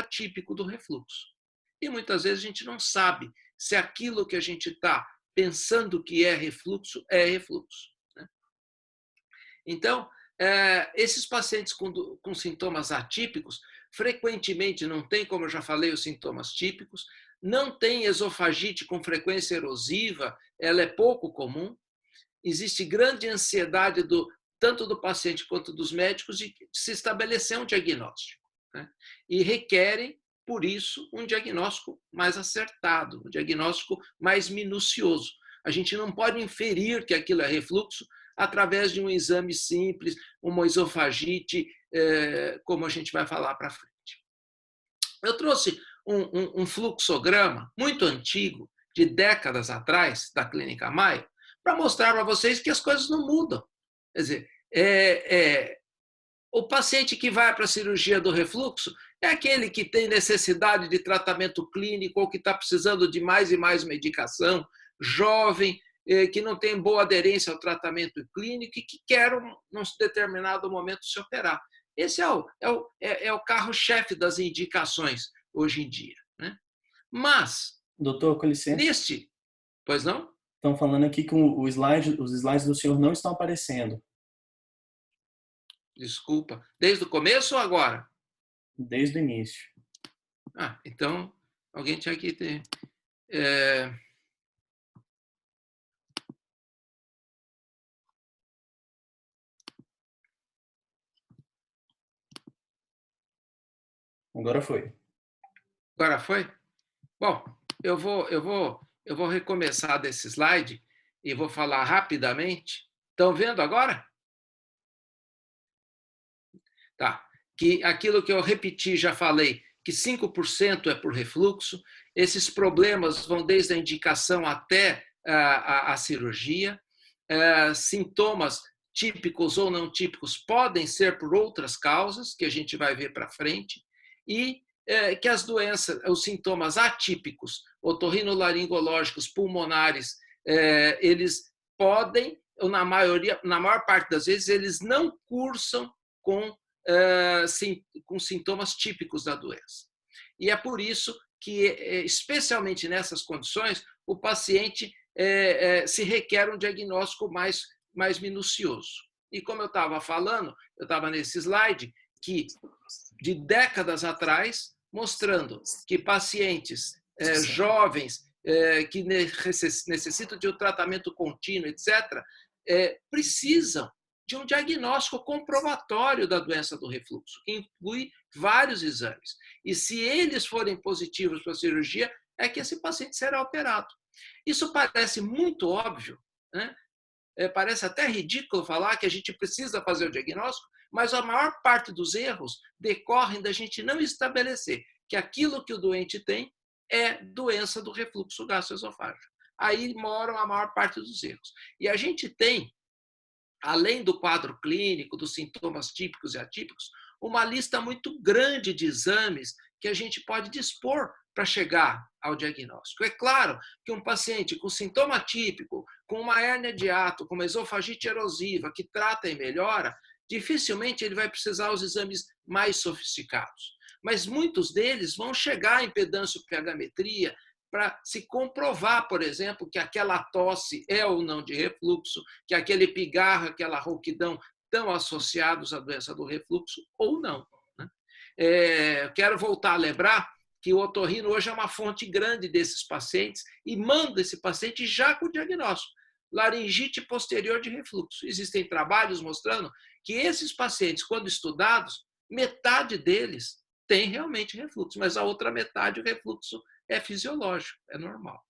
típico do refluxo. E muitas vezes a gente não sabe se aquilo que a gente está pensando que é refluxo. Né? Então, esses pacientes com sintomas atípicos, frequentemente não tem, como eu já falei, os sintomas típicos, não tem esofagite com frequência erosiva, ela é pouco comum, existe grande ansiedade tanto do paciente quanto dos médicos de se estabelecer um diagnóstico. Né? E requerem, por isso, um diagnóstico mais acertado, um diagnóstico mais minucioso. A gente não pode inferir que aquilo é refluxo através de um exame simples, uma esofagite, como a gente vai falar para frente. Eu trouxe um fluxograma muito antigo, de décadas atrás, da Clínica Maio, para mostrar para vocês que as coisas não mudam. Quer dizer, o paciente que vai para a cirurgia do refluxo é aquele que tem necessidade de tratamento clínico ou que está precisando de mais e mais medicação, jovem, que não tem boa aderência ao tratamento clínico e que quer, num determinado momento, se operar. Esse é o carro-chefe das indicações hoje em dia. Né? Mas, doutor, com licença. Pois não? Estão falando aqui que os slides do senhor não estão aparecendo. Desculpa. Desde o começo ou agora? Desde o início. Então, alguém tinha que ter... Agora foi. Agora foi? Bom, eu vou recomeçar desse slide e vou falar rapidamente. Estão vendo agora? Tá. Que aquilo que eu repeti, já falei, que 5% é por refluxo. Esses problemas vão desde a indicação até a cirurgia. Sintomas típicos ou não típicos podem ser por outras causas, que a gente vai ver para frente. E que as doenças, os sintomas atípicos, otorrinolaringológicos, pulmonares, eles podem, ou na maior parte das vezes, eles não cursam com sintomas típicos da doença. E é por isso que, especialmente nessas condições, o paciente se requer um diagnóstico mais minucioso. E como eu estava falando, eu estava nesse slide, que de décadas atrás, mostrando que pacientes jovens que necessitam de um tratamento contínuo, etc., precisam de um diagnóstico comprobatório da doença do refluxo, que inclui vários exames. E se eles forem positivos para a cirurgia, é que esse paciente será operado. Isso parece muito óbvio, né? Parece até ridículo falar que a gente precisa fazer o diagnóstico, mas a maior parte dos erros decorrem da gente não estabelecer que aquilo que o doente tem é doença do refluxo gastroesofágico. Aí moram a maior parte dos erros. E a gente tem, além do quadro clínico, dos sintomas típicos e atípicos, uma lista muito grande de exames que a gente pode dispor para chegar ao diagnóstico. É claro que um paciente com sintoma típico, com uma hérnia de hiato, com uma esofagite erosiva, que trata e melhora, dificilmente ele vai precisar dos exames mais sofisticados. Mas muitos deles vão chegar à impedância-pH-metria para se comprovar, por exemplo, que aquela tosse é ou não de refluxo, que aquele pigarro, aquela rouquidão estão associados à doença do refluxo ou não. Quero voltar a lembrar que o otorrino hoje é uma fonte grande desses pacientes e manda esse paciente já com o diagnóstico. Laringite posterior de refluxo. Existem trabalhos mostrando que esses pacientes, quando estudados, metade deles tem realmente refluxo, mas a outra metade, o refluxo é fisiológico, é normal.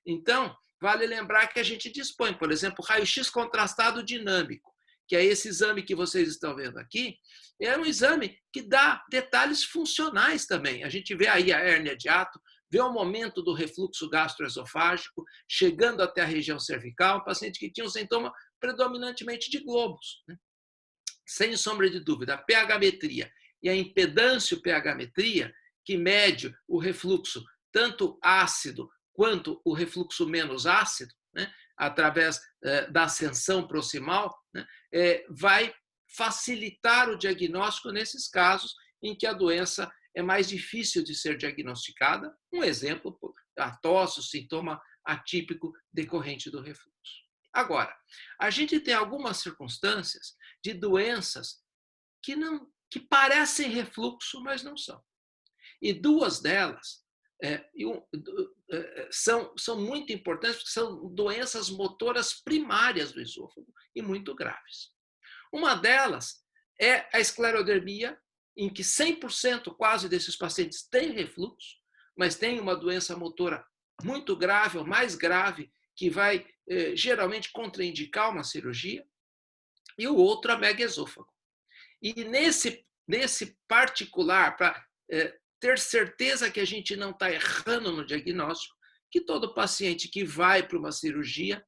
Então, vale lembrar que a gente dispõe, por exemplo, raio-x contrastado dinâmico, que é esse exame que vocês estão vendo aqui, é um exame que dá detalhes funcionais também. A gente vê aí a hérnia de hiato, vê o momento do refluxo gastroesofágico, chegando até a região cervical, um paciente que tinha um sintoma predominantemente de globos. Sem sombra de dúvida, a pH-metria e a impedância-pH-metria, que mede o refluxo tanto ácido quanto o refluxo menos ácido, através da ascensão proximal, vai facilitar o diagnóstico nesses casos em que a doença é mais difícil de ser diagnosticada. Um exemplo, a tosse, o sintoma atípico decorrente do refluxo. Agora, a gente tem algumas circunstâncias de doenças que parecem refluxo, mas não são. E duas delas são muito importantes, porque são doenças motoras primárias do esôfago e muito graves. Uma delas é a esclerodermia, em que 100% quase desses pacientes têm refluxo, mas tem uma doença motora muito grave, ou mais grave, que vai geralmente contraindicar uma cirurgia, e o outro é a megaesôfago. E nesse particular, para ter certeza que a gente não está errando no diagnóstico, que todo paciente que vai para uma cirurgia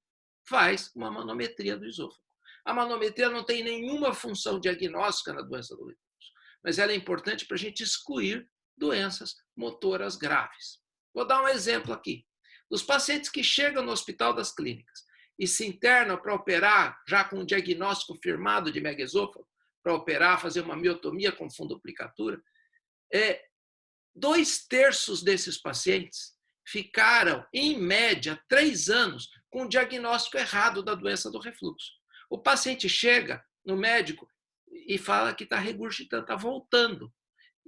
faz uma manometria do esôfago. A manometria não tem nenhuma função diagnóstica na doença do refluxo, mas ela é importante para a gente excluir doenças motoras graves. Vou dar um exemplo aqui. Dos pacientes que chegam no Hospital das Clínicas e se internam para operar, já com um diagnóstico firmado de megaesôfago, para operar, fazer uma miotomia com fundoplicatura, 2/3 desses pacientes ficaram, em média, 3 anos com o diagnóstico errado da doença do refluxo. O paciente chega no médico e fala que está regurgitando, está voltando.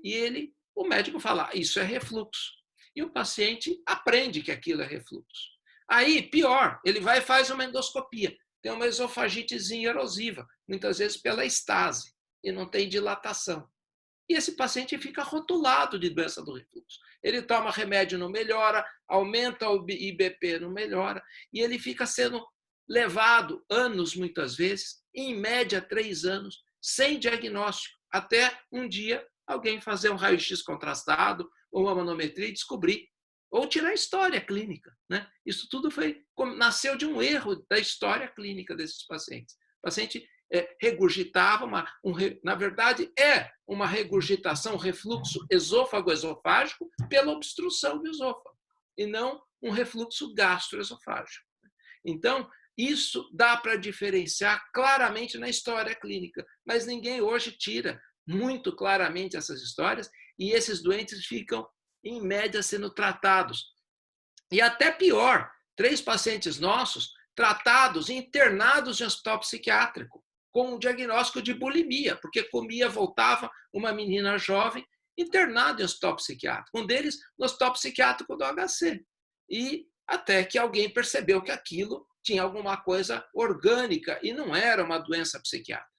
E o médico fala, isso é refluxo. E o paciente aprende que aquilo é refluxo. Aí, pior, ele vai e faz uma endoscopia. Tem uma esofagitezinha erosiva, muitas vezes pela estase, e não tem dilatação. E esse paciente fica rotulado de doença do refluxo. Ele toma remédio, não melhora, aumenta o IBP, não melhora, e ele fica sendo levado anos, muitas vezes, em média 3 anos, sem diagnóstico, até um dia alguém fazer um raio-x contrastado ou uma manometria e descobrir, ou tirar a história clínica. Né? Isso tudo nasceu de um erro da história clínica desses pacientes. O paciente regurgitava, na verdade, uma regurgitação, um refluxo esôfago-esofágico pela obstrução do esôfago, e não um refluxo gastroesofágico. Então, isso dá para diferenciar claramente na história clínica, mas ninguém hoje tira muito claramente essas histórias, e esses doentes ficam, em média, sendo tratados. E até pior, 3 pacientes nossos tratados, internados em hospital psiquiátrico, com um diagnóstico de bulimia, porque comia, voltava, uma menina jovem, internada em hospital psiquiátrico. Um deles no hospital psiquiátrico do HC. E até que alguém percebeu que aquilo tinha alguma coisa orgânica e não era uma doença psiquiátrica.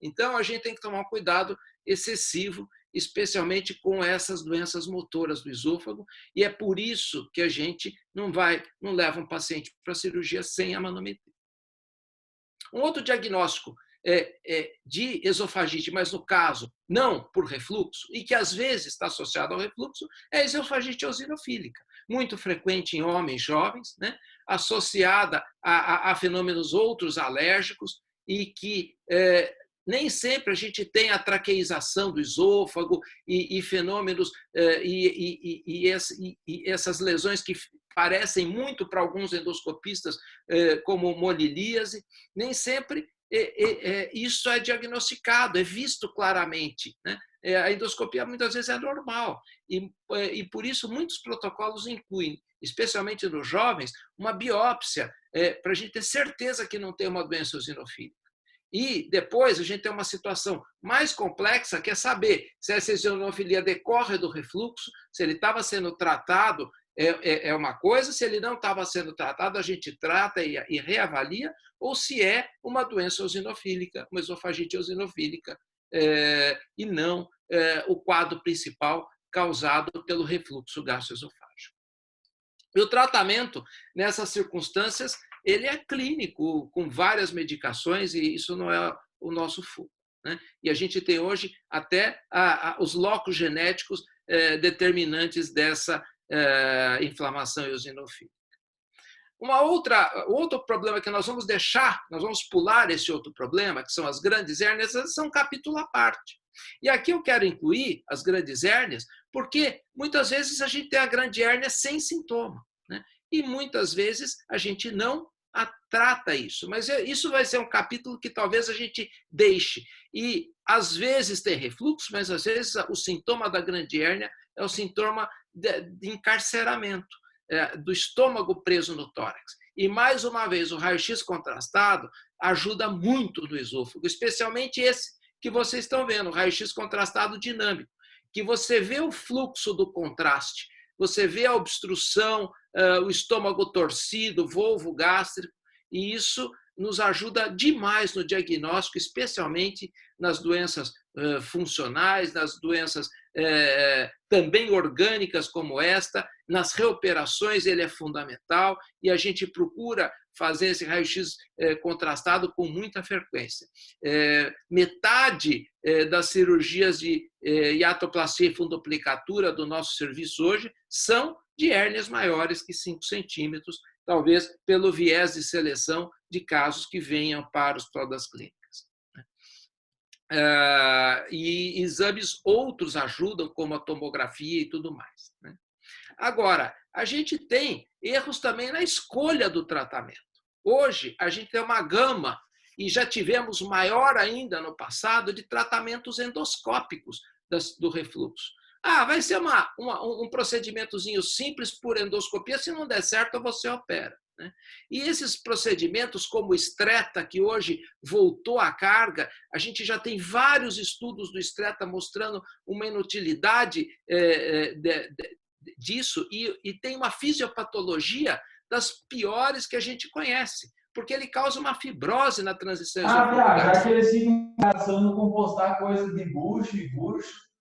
Então, a gente tem que tomar um cuidado excessivo, especialmente com essas doenças motoras do esôfago, e é por isso que a gente não leva um paciente para a cirurgia sem a manometria. Um outro diagnóstico de esofagite, mas no caso não por refluxo, e que às vezes está associado ao refluxo, é a esofagite eosinofílica, muito frequente em homens jovens, né? Associada a fenômenos outros alérgicos, e que nem sempre a gente tem a traqueização do esôfago e fenômenos e essas lesões que parecem muito para alguns endoscopistas como monilíase, nem sempre isso é diagnosticado, é visto claramente. Né? A endoscopia muitas vezes é normal e por isso muitos protocolos incluem, especialmente nos jovens, uma biópsia para a gente ter certeza que não tem uma doença eosinofílica. E depois a gente tem uma situação mais complexa, que é saber se essa eosinofilia decorre do refluxo, se ele estava sendo tratado, é uma coisa, se ele não estava sendo tratado, a gente trata e reavalia, ou se é uma doença eosinofílica, uma esofagite eosinofílica, e não o quadro principal causado pelo refluxo gastroesofágico. E o tratamento, nessas circunstâncias, ele é clínico, com várias medicações, e isso não é o nosso foco. Né? E a gente tem hoje até os locos genéticos determinantes dessa inflamação eosinofílica. Outro problema que nós vamos pular esse outro problema, que são as grandes hérnias, são um capítulo à parte. E aqui eu quero incluir as grandes hérnias, porque muitas vezes a gente tem a grande hérnia sem sintoma, né? E muitas vezes a gente não trata isso. Mas isso vai ser um capítulo que talvez a gente deixe. E, às vezes, tem refluxo, mas, às vezes, o sintoma da grande hérnia é o sintoma de encarceramento, do estômago preso no tórax. E, mais uma vez, o raio-x contrastado ajuda muito no esôfago, especialmente esse que vocês estão vendo, o raio-x contrastado dinâmico, que você vê o fluxo do contraste, você vê a obstrução, o estômago torcido, volvo gástrico, e isso nos ajuda demais no diagnóstico, especialmente nas doenças funcionais, nas doenças também orgânicas como esta, nas reoperações ele é fundamental e a gente procura fazer esse raio-x contrastado com muita frequência. Metade das cirurgias de hiatoplastia e fundoplicatura do nosso serviço hoje são de hérnias maiores que 5 centímetros, talvez pelo viés de seleção de casos que venham para os hospital das clínicas. E exames outros ajudam, como a tomografia e tudo mais. Agora, a gente tem erros também na escolha do tratamento. Hoje, a gente tem uma gama, e já tivemos maior ainda no passado, de tratamentos endoscópicos do refluxo. Vai ser um procedimentozinho simples por endoscopia, se não der certo, você opera. E esses procedimentos, como o Stretta, que hoje voltou à carga, a gente já tem vários estudos do Stretta mostrando uma inutilidade disso, e tem uma fisiopatologia das piores que a gente conhece, porque ele causa uma fibrose na transição esofágica. Já que eles ficam passando com postar coisa de bucho,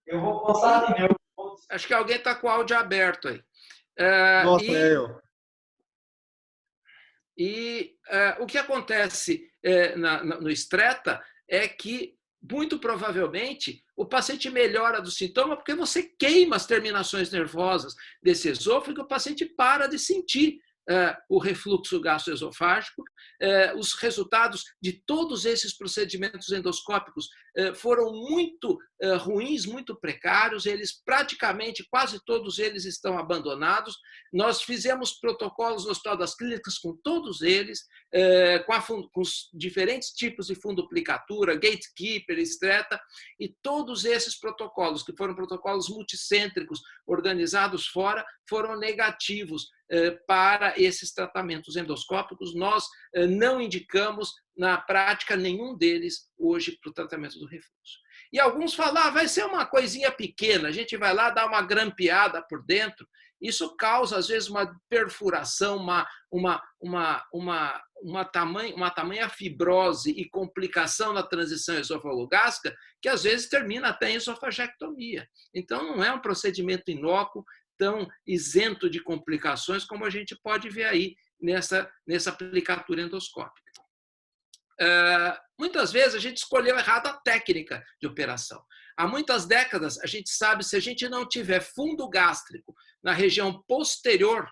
eu vou postar de meu. Acho que alguém está com o áudio aberto aí. Nossa, é eu. E o que acontece no Stretta é que, muito provavelmente, o paciente melhora do sintoma porque você queima as terminações nervosas desse esôfago e o paciente para de sentir o refluxo gastroesofágico. Os resultados de todos esses procedimentos endoscópicos foram muito ruins, muito precários. Eles praticamente, quase todos eles estão abandonados. Nós fizemos protocolos no Hospital das Clínicas com todos eles, com os diferentes tipos de fundoplicatura, gatekeeper, Stretta, e todos esses protocolos, que foram protocolos multicêntricos organizados fora, foram negativos para esses tratamentos endoscópicos. Nós não indicamos, na prática, nenhum deles hoje para o tratamento do refluxo. E alguns falam, vai ser uma coisinha pequena, a gente vai lá dar uma grampeada por dentro. Isso causa, às vezes, uma perfuração, uma tamanha fibrose e complicação na transição esofalogástrica que, às vezes, termina até em esofagectomia. Então, não é um procedimento inócuo, tão isento de complicações como a gente pode ver aí nessa aplicatura endoscópica. Muitas vezes a gente escolheu errado a técnica de operação. Há muitas décadas a gente sabe, se a gente não tiver fundo gástrico na região posterior,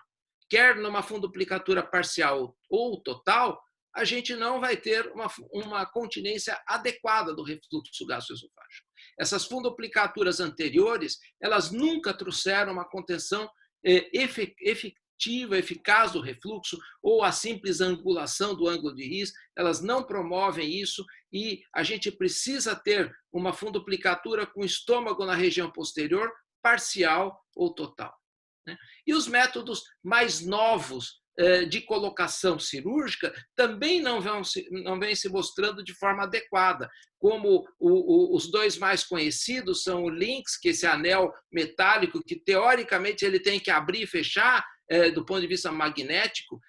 quer numa fundoplicatura parcial ou total, a gente não vai ter uma continência adequada do refluxo gastroesofágico. Essas fundoplicaturas anteriores, elas nunca trouxeram uma contenção efetiva, eficaz do refluxo, ou a simples angulação do ângulo de His, elas não promovem isso, e a gente precisa ter uma fundoplicatura com estômago na região posterior, parcial ou total. E os métodos mais novos de colocação cirúrgica também não vêm se mostrando de forma adequada, como os dois mais conhecidos são o LINX, que é esse anel metálico que, teoricamente, ele tem que abrir e fechar do ponto de vista magnético,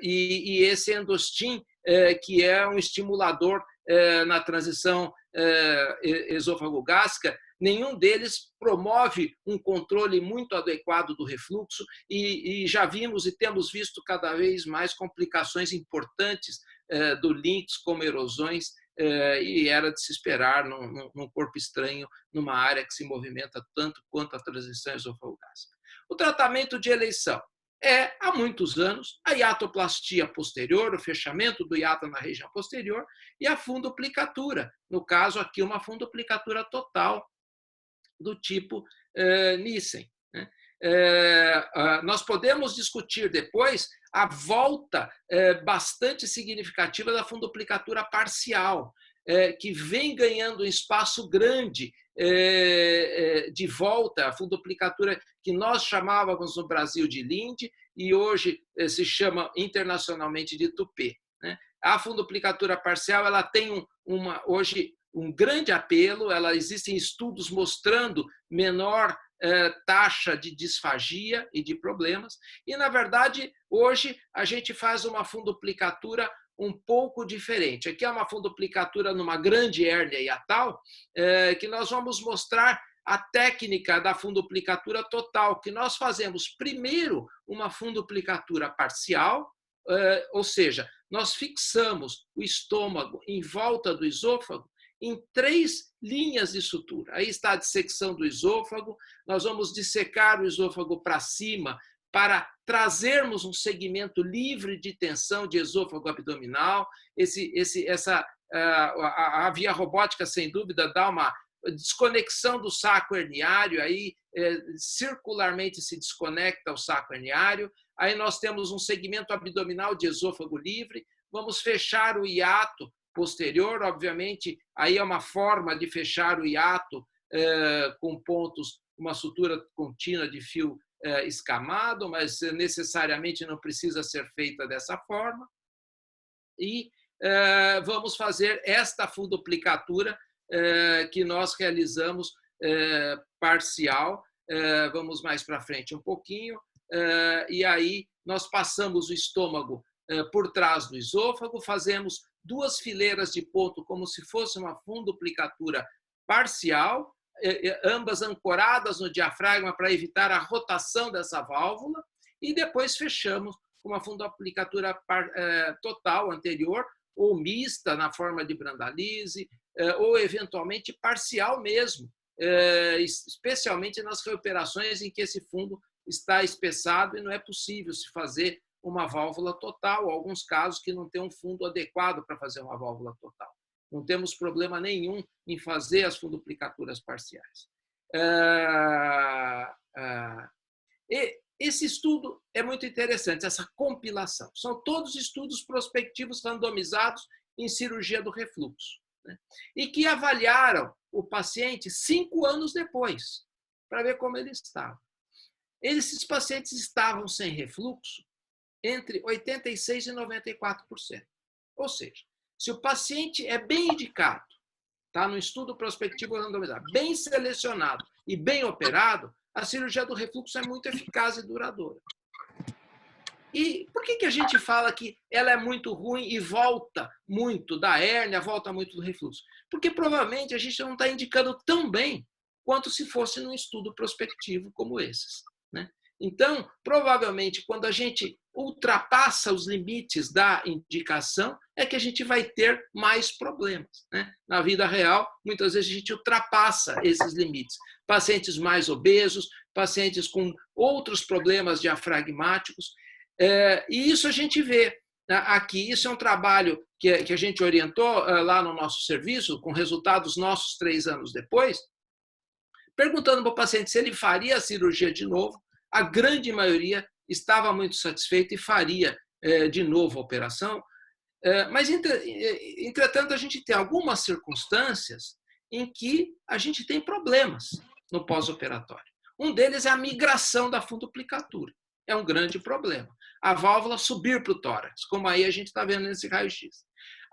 e esse Endostim, que é um estimulador na transição esôfago-gástrica. Nenhum deles promove um controle muito adequado do refluxo e já vimos e temos visto cada vez mais complicações importantes do LINX, como erosões, e era de se esperar num corpo estranho, numa área que se movimenta tanto quanto a transição esôfago-gástrica. O tratamento de eleição é, há muitos anos, a hiatoplastia posterior, o fechamento do hiato na região posterior, e a fundoplicatura. No caso aqui, uma fundoplicatura total do tipo Nissen. nós podemos discutir depois a volta bastante significativa da fundoplicatura parcial, que vem ganhando um espaço grande de volta, a fundoplicatura que nós chamávamos no Brasil de Linde e hoje se chama internacionalmente de Tupê. A fundoplicatura parcial ela tem hoje um grande apelo, existem estudos mostrando menor taxa de disfagia e de problemas, e, na verdade, hoje a gente faz uma fundoplicatura um pouco diferente. Aqui é uma fundoplicatura numa grande hérnia hiatal, que nós vamos mostrar a técnica da fundoplicatura total, que nós fazemos primeiro uma fundoplicatura parcial, ou seja, nós fixamos o estômago em volta do esôfago em 3 linhas de sutura. Aí está a dissecção do esôfago, nós vamos dissecar o esôfago para cima para trazermos um segmento livre de tensão de esôfago abdominal. A via robótica, sem dúvida, dá uma desconexão do saco herniário, aí circularmente se desconecta o saco herniário. Aí nós temos um segmento abdominal de esôfago livre, vamos fechar o hiato posterior, obviamente, aí é uma forma de fechar o hiato com pontos, uma sutura contínua de fio escamado, mas necessariamente não precisa ser feita dessa forma. E vamos fazer esta fundoplicatura que nós realizamos parcial. Vamos mais para frente um pouquinho. E aí nós passamos o estômago por trás do esôfago, fazemos 2 fileiras de ponto como se fosse uma fundoplicatura parcial, ambas ancoradas no diafragma para evitar a rotação dessa válvula, e depois fechamos com uma fundoplicatura total anterior, ou mista na forma de Brandalise, ou eventualmente parcial mesmo, especialmente nas reoperações em que esse fundo está espessado e não é possível se fazer uma válvula total, alguns casos que não tem um fundo adequado para fazer uma válvula total. Não temos problema nenhum em fazer as fundoplicaturas parciais. E esse estudo é muito interessante, essa compilação. São todos estudos prospectivos randomizados em cirurgia do refluxo, né? E que avaliaram o paciente 5 anos depois, para ver como ele estava. Esses pacientes estavam sem refluxo entre 86% e 94%. Ou seja, se o paciente é bem indicado, está no estudo prospectivo randomizado, bem selecionado e bem operado, a cirurgia do refluxo é muito eficaz e duradoura. E por que a gente fala que ela é muito ruim e volta muito da hérnia, volta muito do refluxo? Porque provavelmente a gente não está indicando tão bem quanto se fosse num estudo prospectivo como esses, né? Então, provavelmente, quando a gente ultrapassa os limites da indicação, é que a gente vai ter mais problemas, né? Na vida real, muitas vezes a gente ultrapassa esses limites. Pacientes mais obesos, pacientes com outros problemas diafragmáticos. E isso a gente vê aqui. Isso é um trabalho que a gente orientou lá no nosso serviço, com resultados nossos 3 anos depois, perguntando para o paciente se ele faria a cirurgia de novo. A grande maioria estava muito satisfeita e faria de novo a operação. Mas, entretanto, a gente tem algumas circunstâncias em que a gente tem problemas no pós-operatório. Um deles é a migração da fundoplicatura. É um grande problema. A válvula subir para o tórax, como aí a gente está vendo nesse raio-x.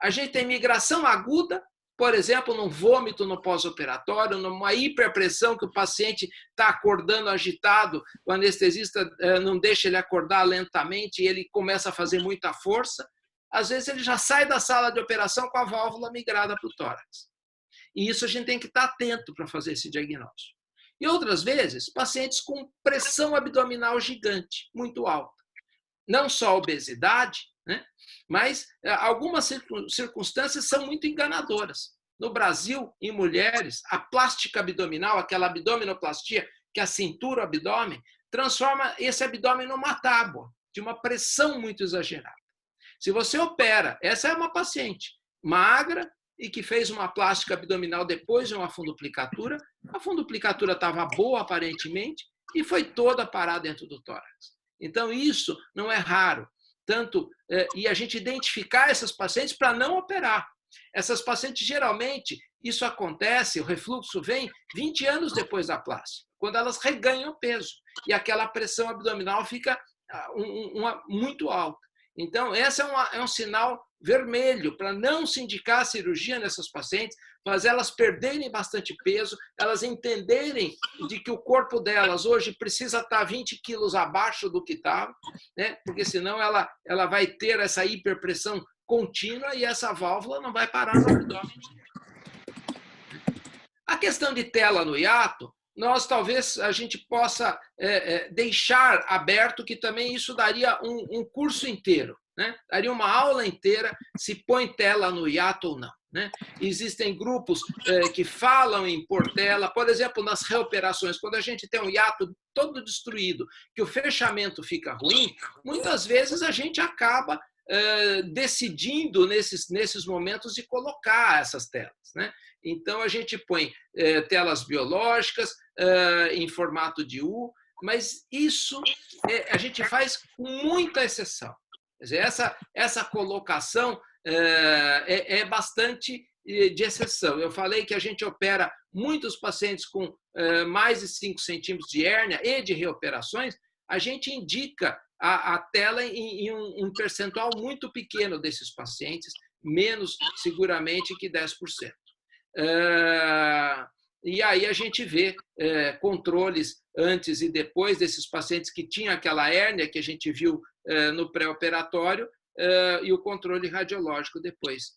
A gente tem migração aguda, por exemplo, num vômito no pós-operatório, numa hiperpressão que o paciente está acordando agitado, o anestesista não deixa ele acordar lentamente e ele começa a fazer muita força. Às vezes ele já sai da sala de operação com a válvula migrada para o tórax. E isso a gente tem que estar atento para fazer esse diagnóstico. E outras vezes, pacientes com pressão abdominal gigante, muito alta. Não só obesidade, né? Mas algumas circunstâncias são muito enganadoras. No Brasil, em mulheres, a plástica abdominal, aquela abdominoplastia, que é a cintura o abdômen, transforma esse abdômen numa tábua, de uma pressão muito exagerada. Se você opera, essa é uma paciente magra e que fez uma plástica abdominal depois de uma fundoplicatura, a fundoplicatura estava boa aparentemente, e foi toda parar dentro do tórax. Então, isso não é raro. E a gente identificar essas pacientes para não operar. Essas pacientes, geralmente, isso acontece, o refluxo vem 20 anos depois da plástica, quando elas reganham peso e aquela pressão abdominal fica muito alta. Então, esse é um sinal vermelho para não se indicar a cirurgia nessas pacientes, mas elas perderem bastante peso, elas entenderem de que o corpo delas hoje precisa estar 20 quilos abaixo do que estava, né? Porque senão ela vai ter essa hiperpressão contínua e essa válvula não vai parar no abdômen. A questão de tela no hiato, talvez a gente possa deixar aberto que também isso daria um curso inteiro, né? Daria uma aula inteira se põe tela no hiato ou não, né? Existem grupos que falam em pôr tela, por exemplo, nas reoperações, quando a gente tem um hiato todo destruído, que o fechamento fica ruim, muitas vezes a gente acaba decidindo nesses momentos de colocar essas telas, né? Então, a gente põe telas biológicas em formato de U, mas isso a gente faz com muita exceção. Quer dizer, essa colocação é bastante de exceção. Eu falei que a gente opera muitos pacientes com mais de 5 centímetros de hérnia e de reoperações, a gente indica a tela em um percentual muito pequeno desses pacientes, menos seguramente que 10%. E aí a gente vê controles antes e depois desses pacientes que tinham aquela hérnia que a gente viu no pré-operatório e o controle radiológico depois.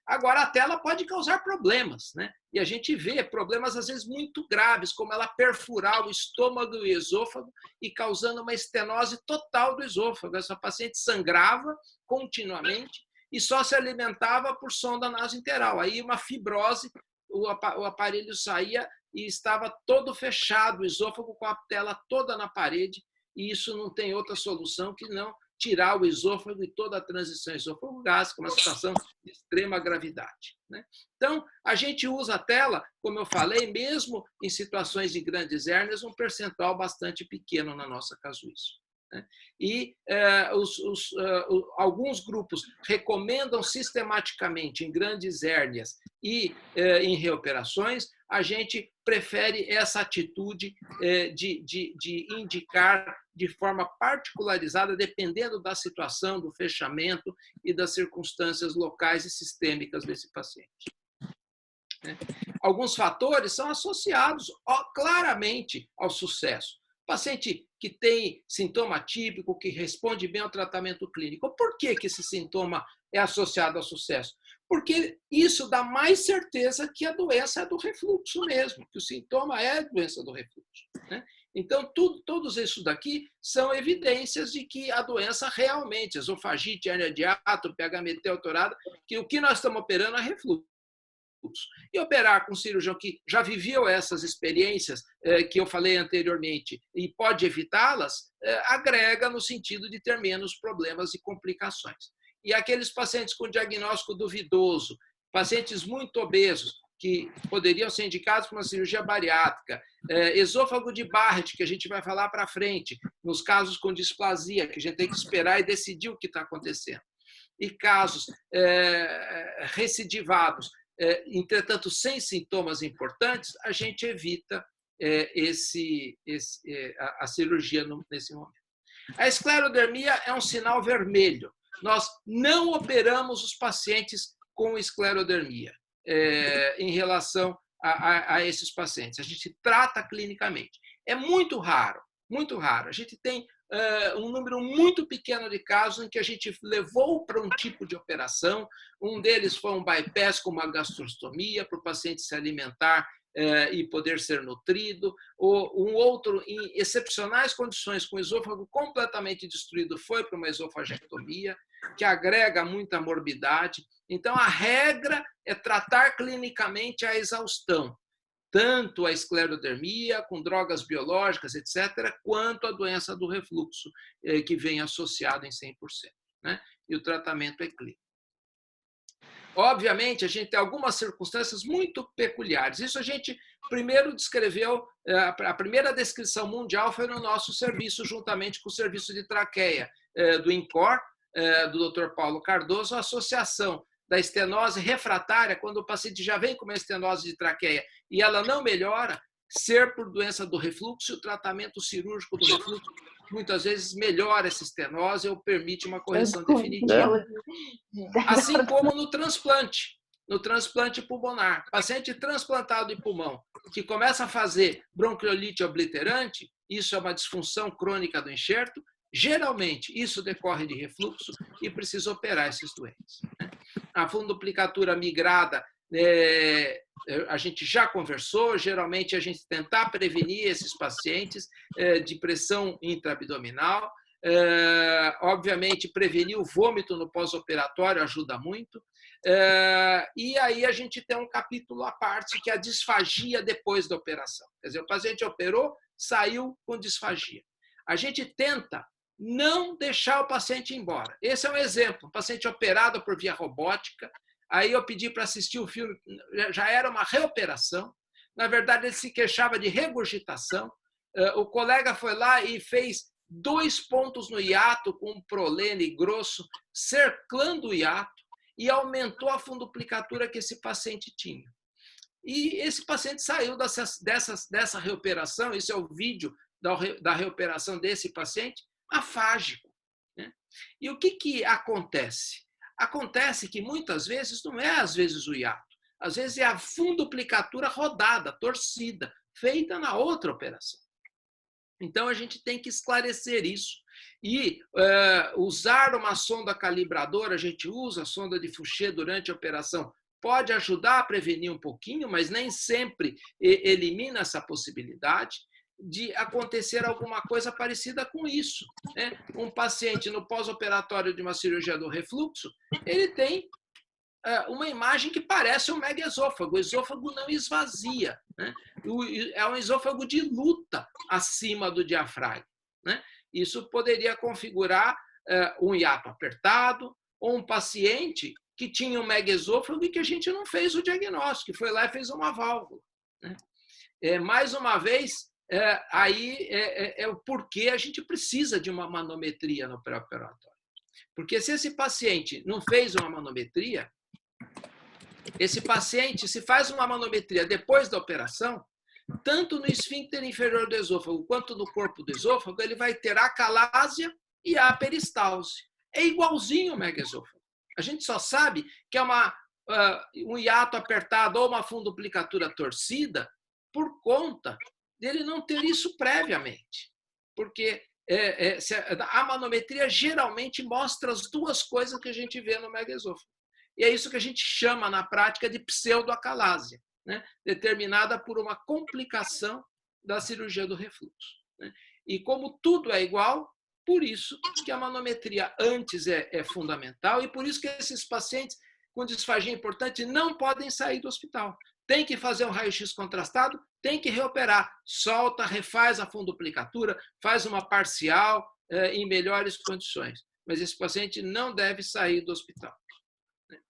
Agora, a tela pode causar problemas, né? E a gente vê problemas, às vezes, muito graves, como ela perfurar o estômago e o esôfago e causando uma estenose total do esôfago. Essa paciente sangrava continuamente e só se alimentava por sonda nasointeral. Aí, uma fibrose, o aparelho saía e estava todo fechado, o esôfago com a tela toda na parede, e isso não tem outra solução que não tirar o esôfago e toda a transição esôfago-gástrica, uma situação de extrema gravidade, né? Então, a gente usa a tela, como eu falei, mesmo em situações de grandes hérnias, um percentual bastante pequeno na nossa casuística, né? E alguns grupos recomendam sistematicamente em grandes hérnias e em reoperações, a gente prefere essa atitude de indicar de forma particularizada, dependendo da situação, do fechamento e das circunstâncias locais e sistêmicas desse paciente. Alguns fatores são associados claramente ao sucesso. Paciente que tem sintoma típico, que responde bem ao tratamento clínico. Por que esse sintoma é associado ao sucesso? Porque isso dá mais certeza que a doença é do refluxo mesmo, que o sintoma é a doença do refluxo, né? Então, todos isso daqui são evidências de que a doença realmente, esofagite, hérnia de hiato, PHMT alterada, que o que nós estamos operando é refluxo. E operar com um cirurgião que já viveu essas experiências que eu falei anteriormente e pode evitá-las, agrega no sentido de ter menos problemas e complicações. E aqueles pacientes com diagnóstico duvidoso, pacientes muito obesos, que poderiam ser indicados para uma cirurgia bariátrica, esôfago de Barrett, que a gente vai falar para frente, nos casos com displasia, que a gente tem que esperar e decidir o que está acontecendo. E casos recidivados, entretanto, sem sintomas importantes, a gente evita a cirurgia nesse momento. A esclerodermia é um sinal vermelho. Nós não operamos os pacientes com esclerodermia em relação a esses pacientes. A gente trata clinicamente. É muito raro, muito raro. A gente tem um número muito pequeno de casos em que a gente levou para um tipo de operação. Um deles foi um bypass com uma gastrostomia para o paciente se alimentar e poder ser nutrido. Um outro, em excepcionais condições, com o esôfago completamente destruído, foi para uma esofagectomia, que agrega muita morbidade. Então, a regra é tratar clinicamente a exaustão, tanto a esclerodermia, com drogas biológicas, etc., quanto a doença do refluxo, que vem associada em 100%, né? E o tratamento é clínico. Obviamente, a gente tem algumas circunstâncias muito peculiares. Isso a gente primeiro descreveu, a primeira descrição mundial foi no nosso serviço, juntamente com o serviço de traqueia do INCOR, do Dr. Paulo Cardoso, a associação da estenose refratária, quando o paciente já vem com uma estenose de traqueia e ela não melhora, ser por doença do refluxo, o tratamento cirúrgico do refluxo muitas vezes melhora essa estenose ou permite uma correção definitiva. Assim como no transplante pulmonar. Paciente transplantado de pulmão que começa a fazer bronquiolite obliterante, isso é uma disfunção crônica do enxerto, geralmente isso decorre de refluxo e precisa operar esses doentes. A fundoplicatura migrada, a gente já conversou, geralmente a gente tentar prevenir esses pacientes de pressão intraabdominal, obviamente prevenir o vômito no pós-operatório ajuda muito, e aí a gente tem um capítulo à parte que é a disfagia depois da operação. Quer dizer, o paciente operou, saiu com disfagia. A gente tenta não deixar o paciente ir embora. Esse é um exemplo, um paciente operado por via robótica, aí eu pedi para assistir o filme, já era uma reoperação, na verdade ele se queixava de regurgitação, o colega foi lá e fez 2 pontos no hiato com um prolene grosso, cercando o hiato, e aumentou a fundoplicatura que esse paciente tinha. E esse paciente saiu dessa reoperação, isso é o vídeo da reoperação desse paciente, afágico. Né? E o que acontece? Acontece que muitas vezes não é às vezes o hiato, às vezes é a fundoplicatura rodada, torcida, feita na outra operação. Então a gente tem que esclarecer isso e usar uma sonda calibradora, a gente usa a sonda de Fouché durante a operação, pode ajudar a prevenir um pouquinho, mas nem sempre elimina essa possibilidade de acontecer alguma coisa parecida com isso. Né? Um paciente no pós-operatório de uma cirurgia do refluxo, ele tem uma imagem que parece um megaesôfago. O esôfago não esvazia. Né? É um esôfago de luta acima do diafragma. Né? Isso poderia configurar um hiato apertado ou um paciente que tinha um megaesôfago e que a gente não fez o diagnóstico, que foi lá e fez uma válvula. Né? Mais uma vez, aí é o porquê a gente precisa de uma manometria no pré-operatório. Porque se esse paciente não fez uma manometria, esse paciente, se faz uma manometria depois da operação, tanto no esfíncter inferior do esôfago quanto no corpo do esôfago, ele vai ter acalásia e a peristalse. É igualzinho o megaesôfago. A gente só sabe que é um hiato apertado ou uma fundoplicatura torcida por conta dele não ter isso previamente. Porque a manometria geralmente mostra as duas coisas que a gente vê no megaesôfago. E é isso que a gente chama na prática de pseudoacalásia, né? Determinada por uma complicação da cirurgia do refluxo. Né? E como tudo é igual, por isso que a manometria antes é fundamental e por isso que esses pacientes com disfagia importante não podem sair do hospital. Tem que fazer um raio-x contrastado, tem que reoperar, solta, refaz a fundoplicatura, faz uma parcial em melhores condições. Mas esse paciente não deve sair do hospital.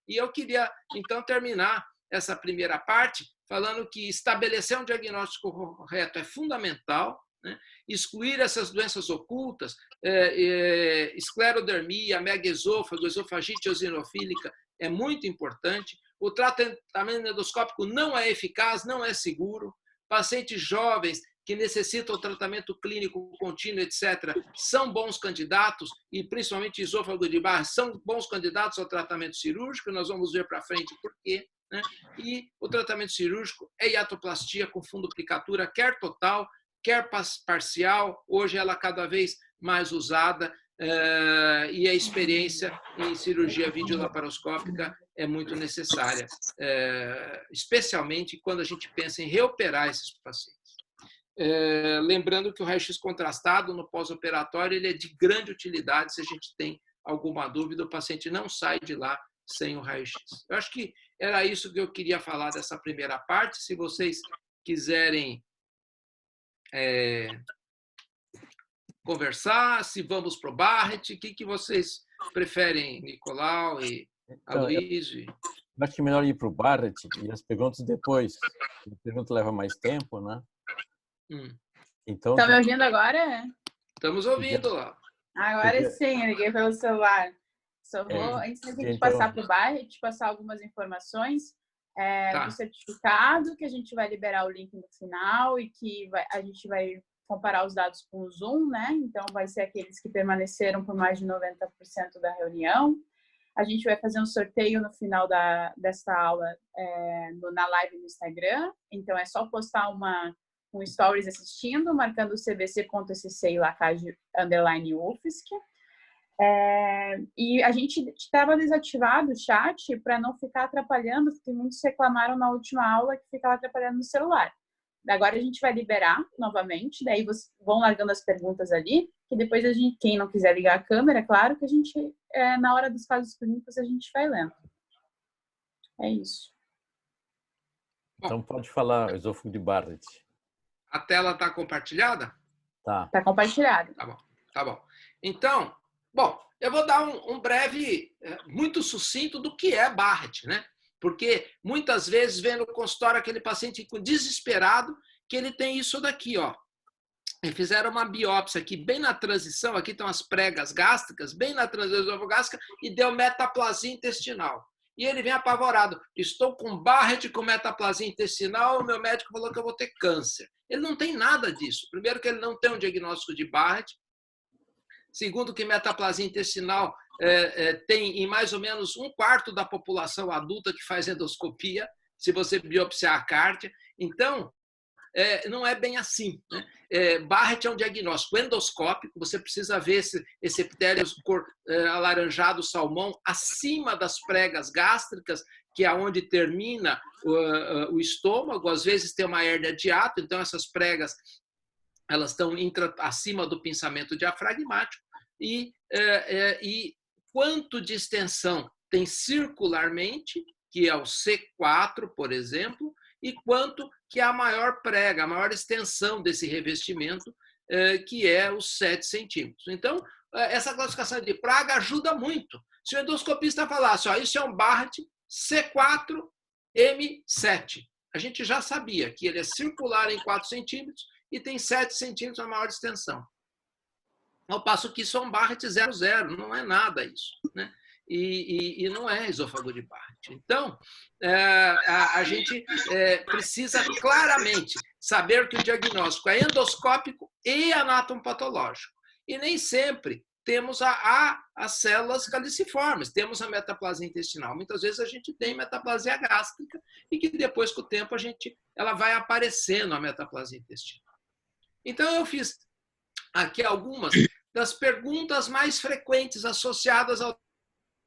E eu queria, então, terminar essa primeira parte falando que estabelecer um diagnóstico correto é fundamental, né? Excluir essas doenças ocultas, esclerodermia, megaesôfago, esofagite eosinofílica, é muito importante. O tratamento endoscópico não é eficaz, não é seguro. Pacientes jovens que necessitam tratamento clínico contínuo, etc., são bons candidatos, e principalmente esôfago de Barre, são bons candidatos ao tratamento cirúrgico, nós vamos ver para frente por quê. Né? E o tratamento cirúrgico é hiatoplastia com fundoplicatura, quer total, quer parcial, hoje ela é cada vez mais usada, e a experiência em cirurgia videolaparoscópica é muito necessária, especialmente quando a gente pensa em reoperar esses pacientes. Lembrando que o raio-x contrastado no pós-operatório ele é de grande utilidade. Se a gente tem alguma dúvida, o paciente não sai de lá sem o raio-x. Eu acho que era isso que eu queria falar dessa primeira parte. Se vocês quiserem conversar, se vamos para o Barrett, o que vocês preferem, Nicolau e Aloysio? Acho que é melhor ir para o Barrett e as perguntas depois. A pergunta leva mais tempo, né? Então, Tá me ouvindo agora? Estamos ouvindo lá. Agora sim, eu liguei pelo celular. Só vou, antes da gente passar para o bairro, te passar algumas informações do certificado, que a gente vai liberar o link no final e que a gente vai comparar os dados com o Zoom, né? Então, vai ser aqueles que permaneceram por mais de 90% da reunião. A gente vai fazer um sorteio no final desta aula na live no Instagram. Então, é só postar um stories assistindo, marcando o cbc.sc e lacage_UFSC. E a gente estava desativado o chat para não ficar atrapalhando, porque muitos reclamaram na última aula que ficava atrapalhando no celular. Agora a gente vai liberar novamente, daí vocês vão largando as perguntas ali, que depois quem não quiser ligar a câmera, claro que a gente, na hora dos casos clínicos, a gente vai lendo. É isso. Então pode falar, esôfago de Barrett. A tela está compartilhada? Tá. Está compartilhada. Tá bom. Então, eu vou dar um breve, muito sucinto do que é Barrett, né? Porque muitas vezes vem no consultório aquele paciente desesperado que ele tem isso daqui, ó. E fizeram uma biópsia aqui, bem na transição, aqui estão as pregas gástricas, bem na transição esofogástrica, e deu metaplasia intestinal. E ele vem apavorado. Estou com Barrett com metaplasia intestinal, o meu médico falou que eu vou ter câncer. Ele não tem nada disso. Primeiro que ele não tem um diagnóstico de Barrett. Segundo que metaplasia intestinal tem em mais ou menos 1/4 da população adulta que faz endoscopia, se você biopsiar a cárdia. Então, não é bem assim, né? Barrett é um diagnóstico endoscópico, você precisa ver esse epitélio alaranjado salmão acima das pregas gástricas, que é onde termina o estômago, às vezes tem uma hérnia de hiato, então essas pregas elas estão acima do pinçamento diafragmático, e quanto de extensão tem circularmente, que é o C4, por exemplo, e quanto que é a maior prega, a maior extensão desse revestimento, que é os 7 centímetros. Então, essa classificação de praga ajuda muito. Se o endoscopista falasse, isso é um Barrett C4M7, a gente já sabia que ele é circular em 4 centímetros e tem 7 centímetros a maior extensão. Ao passo que isso é um Barrett 00, não é nada isso, né? E não é esôfago de Barrett. Então, a gente precisa claramente saber que o diagnóstico é endoscópico e anatomopatológico. E nem sempre temos as células caliciformes, temos a metaplasia intestinal. Muitas vezes a gente tem metaplasia gástrica e que depois, com o tempo, ela vai aparecendo a metaplasia intestinal. Então, eu fiz aqui algumas das perguntas mais frequentes associadas ao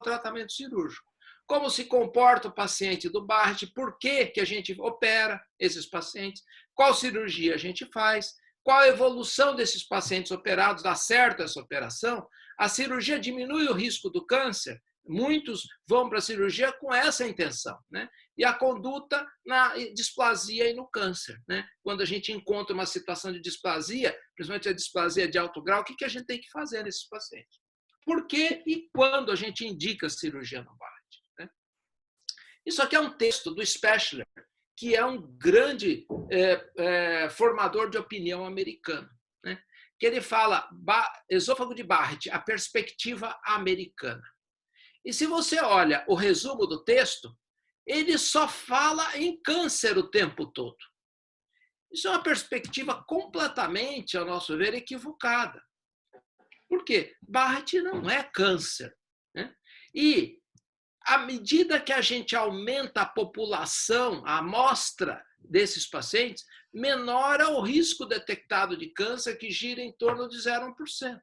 tratamento cirúrgico. Como se comporta o paciente do Barrett? Por que a gente opera esses pacientes? Qual cirurgia a gente faz? Qual a evolução desses pacientes operados? Dá certo essa operação? A cirurgia diminui o risco do câncer? Muitos vão para a cirurgia com essa intenção, né? E a conduta na displasia e no câncer, né? Quando a gente encontra uma situação de displasia, principalmente a displasia de alto grau, o que a gente tem que fazer nesses pacientes? Por que e quando a gente indica a cirurgia no Barrett, né? Isso aqui é um texto do Spechler, que é um grande formador de opinião americano, né? Que ele fala esôfago de Barrett, a perspectiva americana. E se você olha o resumo do texto, ele só fala em câncer o tempo todo. Isso é uma perspectiva completamente, ao nosso ver, equivocada. Por quê? Barrett não é câncer, né? E, à medida que a gente aumenta a população, a amostra desses pacientes, menor é o risco detectado de câncer, que gira em torno de 0,1%.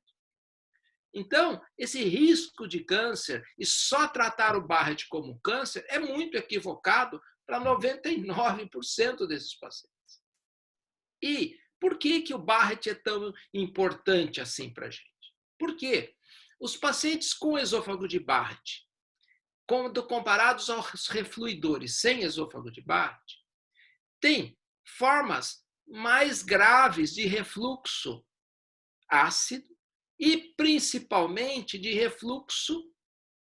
Então, esse risco de câncer e só tratar o Barrett como câncer é muito equivocado para 99% desses pacientes. E por que o Barrett é tão importante assim para a gente? Por quê? Os pacientes com esôfago de Barrett, quando comparados aos refluidores sem esôfago de Barrett, têm formas mais graves de refluxo ácido e, principalmente, de refluxo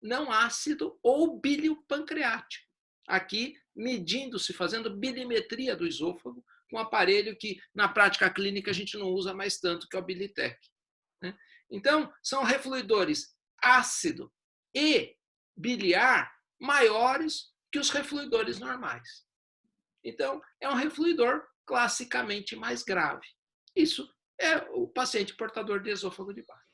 não ácido ou bílio pancreático. Aqui, medindo-se, fazendo bilimetria do esôfago, com um aparelho que, na prática clínica, a gente não usa mais tanto, que é o Bilitec. Então, são refluidores ácido e biliar maiores que os refluidores normais. Então, é um refluidor classicamente mais grave. Isso é o paciente portador de esôfago de Barrett.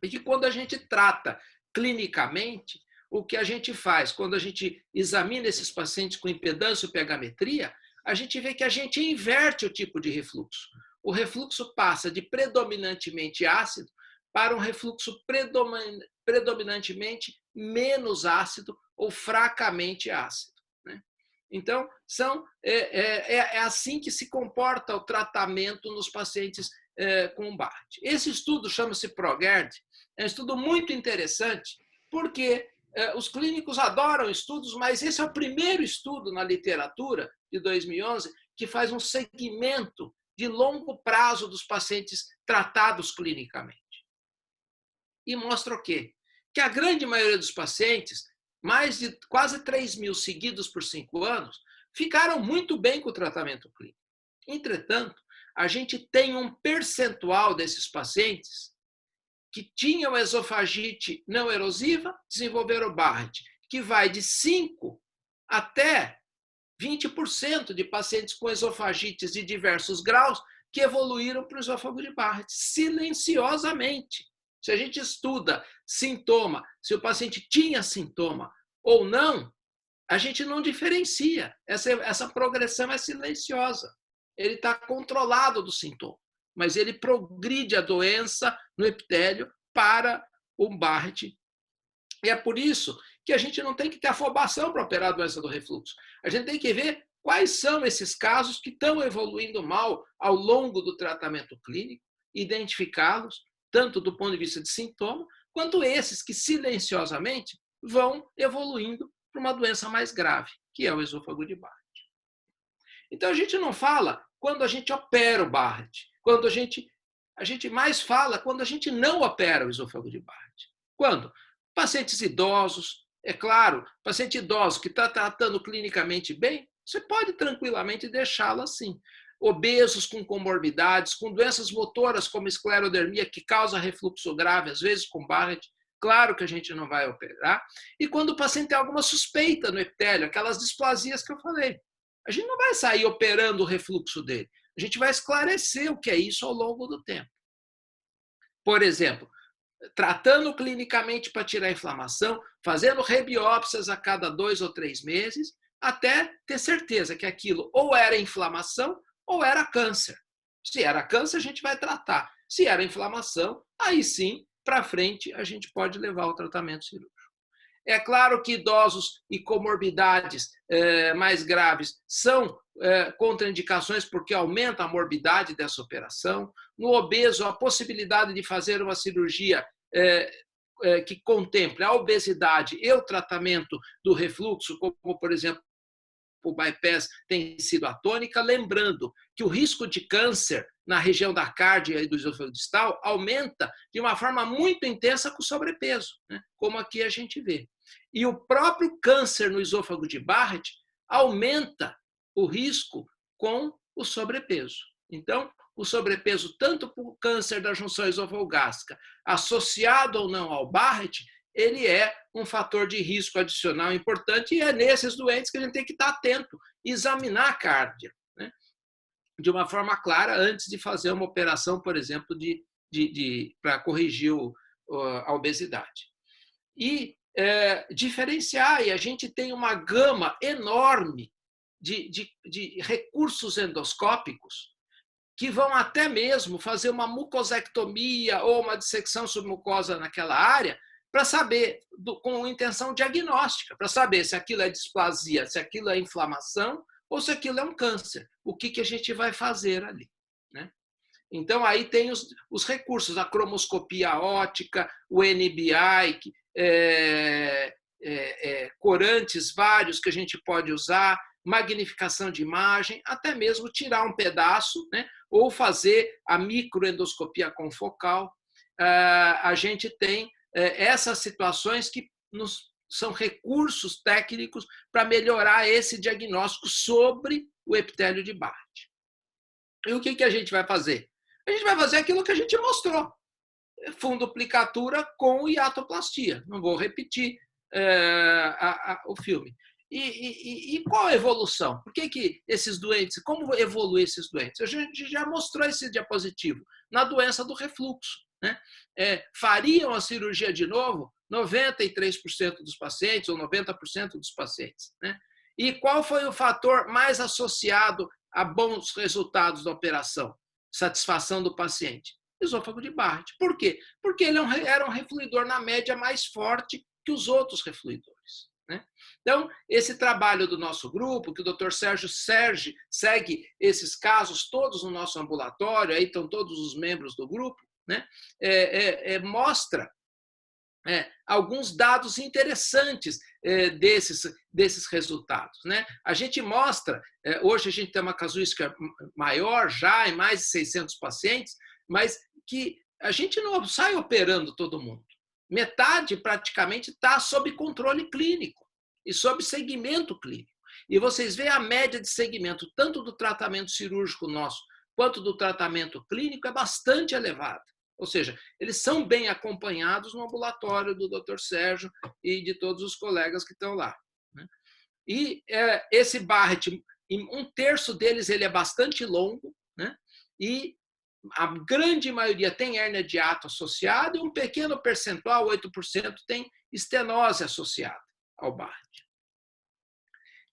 E que quando a gente trata clinicamente, o que a gente faz, quando a gente examina esses pacientes com impedância e pegametria, a gente vê que a gente inverte o tipo de refluxo. O refluxo passa de predominantemente ácido para um refluxo predominantemente menos ácido ou fracamente ácido. Então, é assim que se comporta o tratamento nos pacientes com Barrett. Esse estudo chama-se PROGERD, é um estudo muito interessante, porque os clínicos adoram estudos, mas esse é o primeiro estudo na literatura de 2011 que faz um segmento de longo prazo dos pacientes tratados clinicamente. E mostra o quê? Que a grande maioria dos pacientes, mais de quase 3.000 seguidos por 5 anos, ficaram muito bem com o tratamento clínico. Entretanto, a gente tem um percentual desses pacientes que tinham esofagite não erosiva, desenvolveram Barrett, que vai de 5% até 20% de pacientes com esofagites de diversos graus que evoluíram para o esôfago de Barrett, silenciosamente. Se a gente estuda sintoma, se o paciente tinha sintoma ou não, a gente não diferencia. Essa progressão é silenciosa. Ele está controlado do sintoma, mas ele progride a doença no epitélio para o Barrett. E é por isso que a gente não tem que ter afobação para operar a doença do refluxo. A gente tem que ver quais são esses casos que estão evoluindo mal ao longo do tratamento clínico, identificá-los, tanto do ponto de vista de sintoma, quanto esses que silenciosamente vão evoluindo para uma doença mais grave, que é o esôfago de Barrett. Então, a gente não fala quando a gente opera o Barrett, quando a gente mais fala quando a gente não opera o esôfago de Barrett. Quando? Pacientes idosos, é claro, paciente idoso que está tratando clinicamente bem, você pode tranquilamente deixá-lo assim. Obesos com comorbidades, com doenças motoras como esclerodermia, que causa refluxo grave, às vezes com Barrett, claro que a gente não vai operar. E quando o paciente tem alguma suspeita no epitélio, aquelas displasias que eu falei, a gente não vai sair operando o refluxo dele. A gente vai esclarecer o que é isso ao longo do tempo. Por exemplo, tratando clinicamente para tirar a inflamação, fazendo rebiópsias a cada 2 ou 3 meses, até ter certeza que aquilo ou era inflamação ou era câncer. Se era câncer, a gente vai tratar. Se era inflamação, aí sim, para frente, a gente pode levar ao tratamento cirúrgico. É claro que idosos e comorbidades mais graves são contraindicações porque aumenta a morbidade dessa operação. No obeso, a possibilidade de fazer uma cirurgia que contemple a obesidade e o tratamento do refluxo, como, por exemplo, o bypass tem sido a tônica, lembrando que o risco de câncer na região da cárdia e do esôfago distal aumenta de uma forma muito intensa com sobrepeso, né? Como aqui a gente vê. E o próprio câncer no esôfago de Barrett aumenta o risco com o sobrepeso. Então, o sobrepeso, tanto para o câncer da junção esofagástrica, associado ou não ao Barrett, ele é um fator de risco adicional importante e é nesses doentes que a gente tem que estar atento, examinar a cárdia, né? De uma forma clara antes de fazer uma operação, por exemplo, para corrigir a obesidade. E diferenciar, e a gente tem uma gama enorme de recursos endoscópicos que vão até mesmo fazer uma mucosectomia ou uma dissecção submucosa naquela área para saber, com intenção diagnóstica, para saber se aquilo é displasia, se aquilo é inflamação ou se aquilo é um câncer. O que a gente vai fazer ali, né? Então, aí tem os recursos, a cromoscopia óptica, o NBI, corantes vários que a gente pode usar, magnificação de imagem, até mesmo tirar um pedaço, né? Ou fazer a microendoscopia confocal. A gente tem essas situações que são recursos técnicos para melhorar esse diagnóstico sobre o epitélio de Barrett. E o que a gente vai fazer? A gente vai fazer aquilo que a gente mostrou. Funduplicatura com hiatoplastia. Não vou repetir o filme. E qual a evolução? Por que esses doentes, como evoluem esses doentes? A gente já mostrou esse diapositivo na doença do refluxo, né? Fariam a cirurgia de novo 93% dos pacientes ou 90% dos pacientes, né? E qual foi o fator mais associado a bons resultados da operação? Satisfação do paciente. Esôfago de Barrett. Por quê? Porque ele era um refluidor, na média, mais forte que os outros refluidores, né? Então, esse trabalho do nosso grupo, que o Dr. Sérgio segue esses casos todos no nosso ambulatório, aí estão todos os membros do grupo, né? Mostra alguns dados interessantes desses resultados, né? A gente mostra, hoje a gente tem uma casuística maior já, em mais de 600 pacientes, mas que a gente não sai operando todo mundo. Metade praticamente está sob controle clínico e sob segmento clínico. E vocês veem a média de segmento, tanto do tratamento cirúrgico nosso quanto do tratamento clínico, é bastante elevada. Ou seja, eles são bem acompanhados no ambulatório do Dr. Sérgio e de todos os colegas que estão lá, né? E esse Barrett, um terço deles ele é bastante longo, né? E a grande maioria tem hérnia de hiato associada e um pequeno percentual, 8%, tem estenose associada ao Barrett.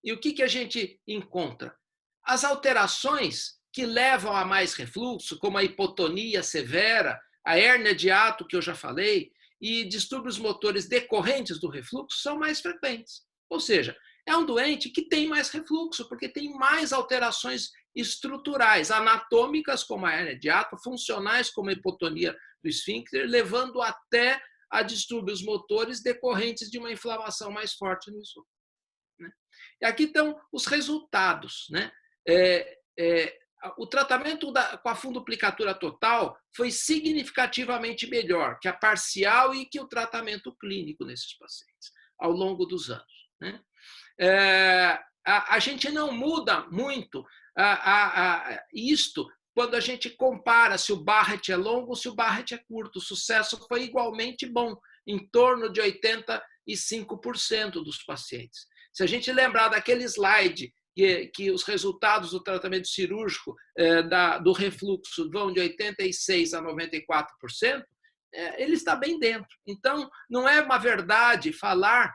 E o que a gente encontra? As alterações que levam a mais refluxo, como a hipotonia severa, a hérnia de hiato, que eu já falei, e distúrbios motores decorrentes do refluxo são mais frequentes. Ou seja, é um doente que tem mais refluxo, porque tem mais alterações estruturais, anatômicas, como a hérnia de hiato, funcionais, como a hipotonia do esfíncter, levando até a distúrbios motores decorrentes de uma inflamação mais forte no esôfago, né? E aqui estão os resultados, né? O tratamento com a funduplicatura total foi significativamente melhor que a parcial e que o tratamento clínico nesses pacientes ao longo dos anos, né? A gente não muda muito isto quando a gente compara se o Barrett é longo ou se o Barrett é curto. O sucesso foi igualmente bom, em torno de 85% dos pacientes. Se a gente lembrar daquele slide que os resultados do tratamento cirúrgico do refluxo vão de 86% a 94%, ele está bem dentro. Então, não é uma verdade falar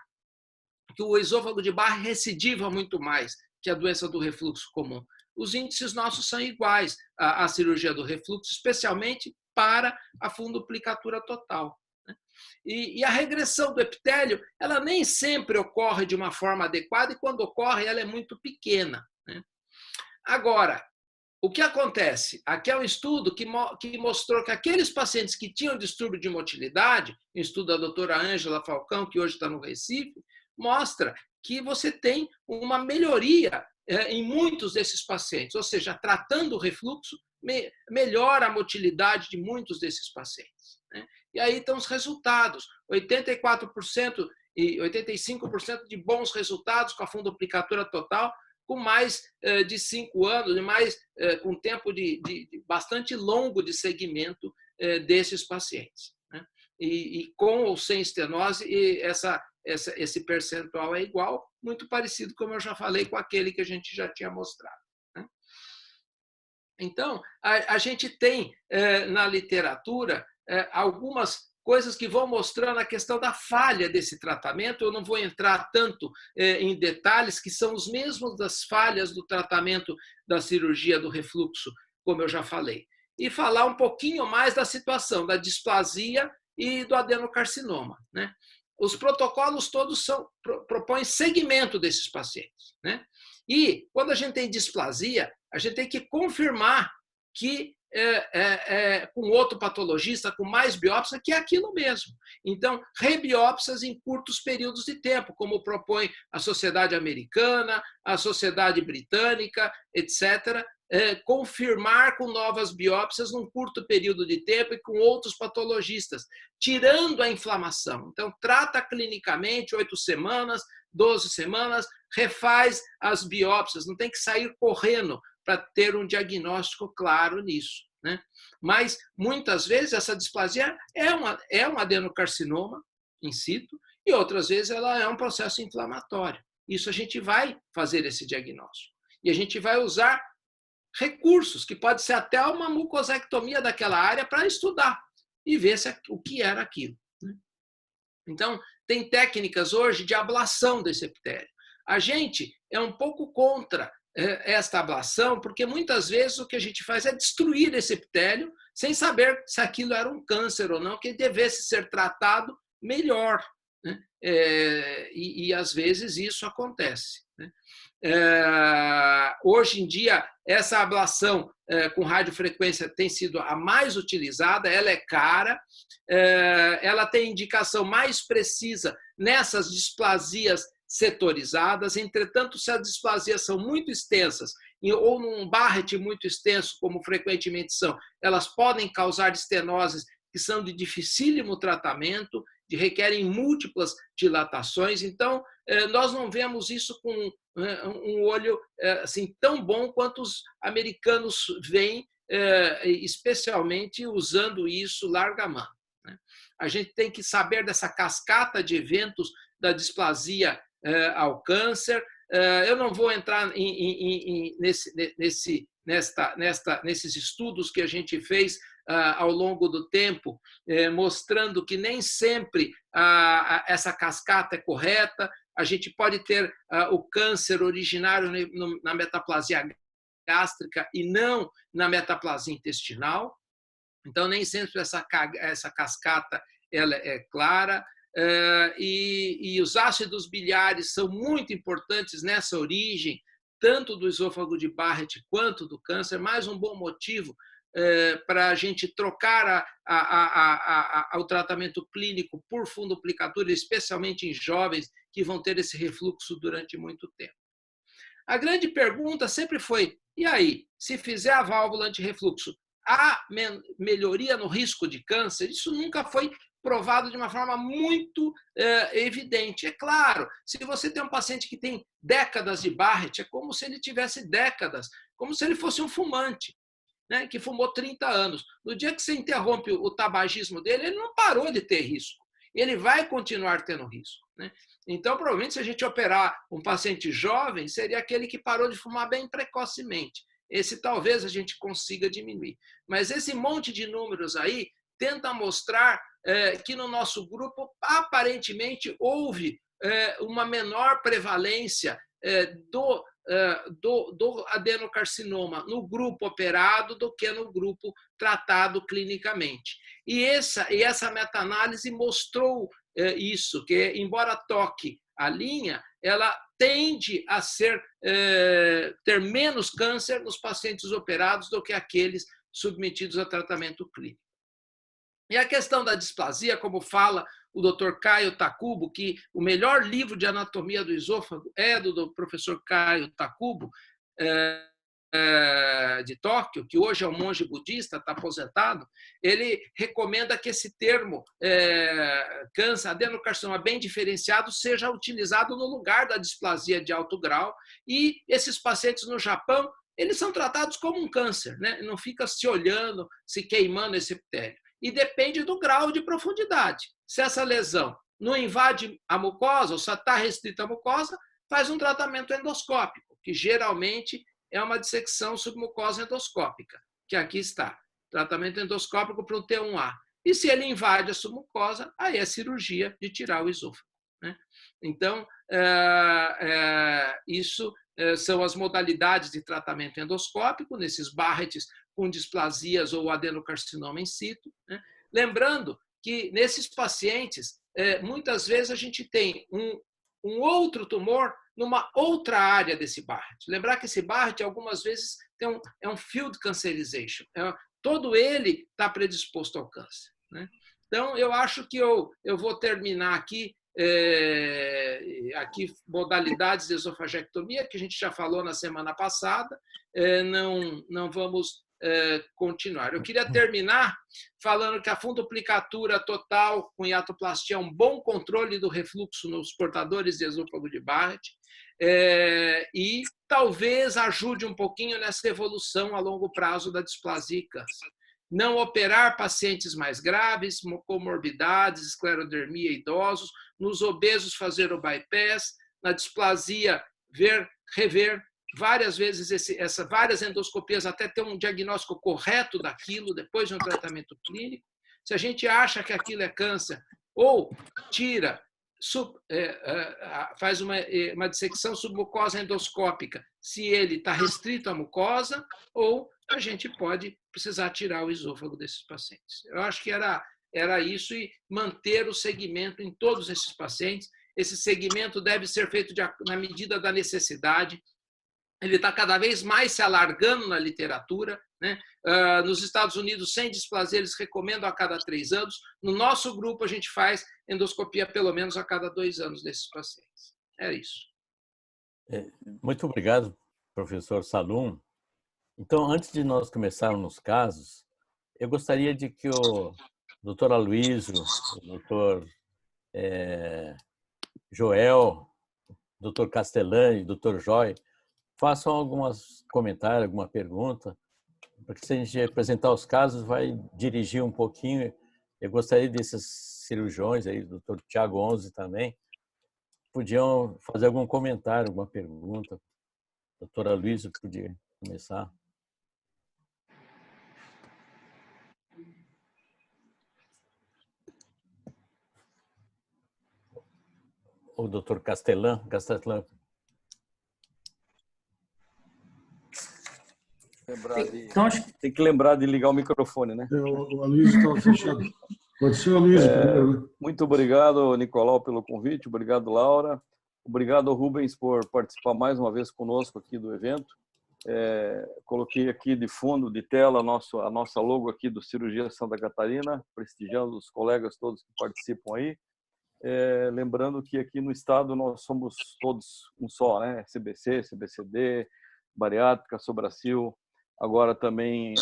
que o esôfago de Barrett recidiva muito mais que a doença do refluxo comum. Os índices nossos são iguais à cirurgia do refluxo, especialmente para a funduplicatura total, né? E a regressão do epitélio, ela nem sempre ocorre de uma forma adequada e, quando ocorre, ela é muito pequena, né? Agora, o que acontece? Aqui é um estudo que mostrou que aqueles pacientes que tinham distúrbio de motilidade, um estudo da doutora Ângela Falcão, que hoje está no Recife, mostra que você tem uma melhoria em muitos desses pacientes, ou seja, tratando o refluxo, melhora a motilidade de muitos desses pacientes, né? E aí estão os resultados, 84% e 85% de bons resultados com a funduplicatura total, com mais de 5 anos, com tempo de bastante longo de segmento desses pacientes, né? E com ou sem estenose, esse percentual é igual, muito parecido, como eu já falei, com aquele que a gente já tinha mostrado, né? Então, a gente tem na literatura algumas coisas que vão mostrando a questão da falha desse tratamento. Eu não vou entrar tanto em detalhes, que são os mesmos das falhas do tratamento da cirurgia do refluxo, como eu já falei. E falar um pouquinho mais da situação da displasia e do adenocarcinoma, né? Os protocolos todos propõem segmento desses pacientes, né? E, quando a gente tem displasia, a gente tem que confirmar que com outro patologista, com mais biópsia, que é aquilo mesmo. Então, rebiópsias em curtos períodos de tempo, como propõe a Sociedade Americana, a Sociedade Britânica, etc., confirmar com novas biópsias num curto período de tempo e com outros patologistas, tirando a inflamação. Então, trata clinicamente 8 semanas, 12 semanas, refaz as biópsias, não tem que sair correndo para ter um diagnóstico claro nisso, né? Mas, muitas vezes, essa displasia é um adenocarcinoma in situ e outras vezes ela é um processo inflamatório. Isso a gente vai fazer esse diagnóstico. E a gente vai usar recursos, que pode ser até uma mucosectomia daquela área para estudar e ver o que era aquilo. Então, tem técnicas hoje de ablação desse epitélio. A gente é um pouco contra esta ablação, porque muitas vezes o que a gente faz é destruir esse epitélio sem saber se aquilo era um câncer ou não, que devesse ser tratado melhor, né? E às vezes isso acontece, né? Hoje em dia, essa ablação com radiofrequência tem sido a mais utilizada, ela é cara, ela tem indicação mais precisa nessas displasias setorizadas. Entretanto, se as displasias são muito extensas ou num Barrett muito extenso, como frequentemente são, elas podem causar estenoses que são de dificílimo tratamento, requerem múltiplas dilatações. Então, nós não vemos isso com um olho assim tão bom quanto os americanos veem, especialmente usando isso larga mão. A gente tem que saber dessa cascata de eventos da displasia ao câncer. Eu não vou entrar nesses estudos que a gente fez ao longo do tempo, mostrando que nem sempre essa cascata é correta. A gente pode ter o câncer originário na metaplasia gástrica e não na metaplasia intestinal. Então, nem sempre essa cascata ela é clara. E os ácidos biliares são muito importantes nessa origem, tanto do esôfago de Barrett quanto do câncer. Mais um bom motivo para a gente trocar o tratamento clínico por fundoplicatura, especialmente em jovens que vão ter esse refluxo durante muito tempo. A grande pergunta sempre foi, e aí, se fizer a válvula antirrefluxo, há melhoria no risco de câncer? Isso nunca foi provado de uma forma muito evidente. É claro, se você tem um paciente que tem décadas de Barrett, é como se ele tivesse décadas, como se ele fosse um fumante, né, que fumou 30 anos. No dia que você interrompe o tabagismo dele, ele não parou de ter risco. Ele vai continuar tendo risco, né? Então, provavelmente, se a gente operar um paciente jovem, seria aquele que parou de fumar bem precocemente. Esse talvez a gente consiga diminuir. Mas esse monte de números aí tenta mostrar que no nosso grupo, aparentemente, houve uma menor prevalência do adenocarcinoma no grupo operado do que no grupo tratado clinicamente. E essa meta-análise mostrou isso, que embora toque a linha, ela tende a ter menos câncer nos pacientes operados do que aqueles submetidos a tratamento clínico. E a questão da displasia, como fala o Dr. Caio Takubo, que o melhor livro de anatomia do esôfago é do professor Caio Takubo, de Tóquio, que hoje é um monge budista, está aposentado. Ele recomenda que esse termo câncer, adenocarcinoma bem diferenciado, seja utilizado no lugar da displasia de alto grau. E esses pacientes no Japão, eles são tratados como um câncer, né? Não fica se olhando, se queimando esse epitélio. E depende do grau de profundidade. Se essa lesão não invade a mucosa, ou só está restrita à mucosa, faz um tratamento endoscópico, que geralmente é uma dissecção submucosa endoscópica, que aqui está. Tratamento endoscópico para o T1A. E se ele invade a submucosa, aí é cirurgia de tirar o esôfago, né? Então, isso são as modalidades de tratamento endoscópico, nesses Barretts com displasias ou adenocarcinoma in situ, né? Lembrando que nesses pacientes, muitas vezes a gente tem um outro tumor numa outra área desse Barrett. Lembrar que esse Barrett, algumas vezes, é um field cancerization. Todo ele está predisposto ao câncer, né? Então, eu acho que eu vou terminar aqui aqui modalidades de esofagectomia, que a gente já falou na semana passada, não vamos continuar. Eu queria terminar falando que a fundoplicatura total com hiatoplastia é um bom controle do refluxo nos portadores de esôfago de Barrett e talvez ajude um pouquinho nessa evolução a longo prazo da displasia e câncer. Não operar pacientes mais graves, comorbidades, esclerodermia, idosos, nos obesos fazer o bypass, na displasia rever várias vezes várias endoscopias até ter um diagnóstico correto daquilo depois de um tratamento clínico. Se a gente acha que aquilo é câncer, ou tira, faz uma dissecção submucosa endoscópica, se ele está restrito à mucosa, ou a gente pode precisar tirar o esôfago desses pacientes. Eu acho que era isso, e manter o segmento em todos esses pacientes. Esse segmento deve ser feito na medida da necessidade. Ele está cada vez mais se alargando na literatura, né? Nos Estados Unidos, sem displasia, eles recomendam a cada 3 anos. No nosso grupo, a gente faz endoscopia pelo menos a cada 2 anos desses pacientes. É isso. Muito obrigado, professor Salum. Então, antes de nós começarmos nos casos, eu gostaria de que o doutor Aloysio, o doutor Joel, o doutor Castellani, o doutor Joy, façam alguns comentários, alguma pergunta, porque se a gente apresentar os casos, vai dirigir um pouquinho. Eu gostaria desses cirurgiões aí, o doutor Tiago Onze também, podiam fazer algum comentário, alguma pergunta. Doutora Aloysio podia começar. O doutor Castellan. Tem que lembrar de ligar o microfone, né? O Aloysio estava fechado. Pode ser o Aloysio primeiro. Muito obrigado, Nicolau, pelo convite. Obrigado, Laura. Obrigado, Rubens, por participar mais uma vez conosco aqui do evento. Coloquei aqui de fundo de tela a nossa logo aqui do Cirurgia Santa Catarina, prestigiando os colegas todos que participam aí. Lembrando que aqui no estado nós somos todos um só, né? CBC, CBCD, bariátrica, Sobracil, agora também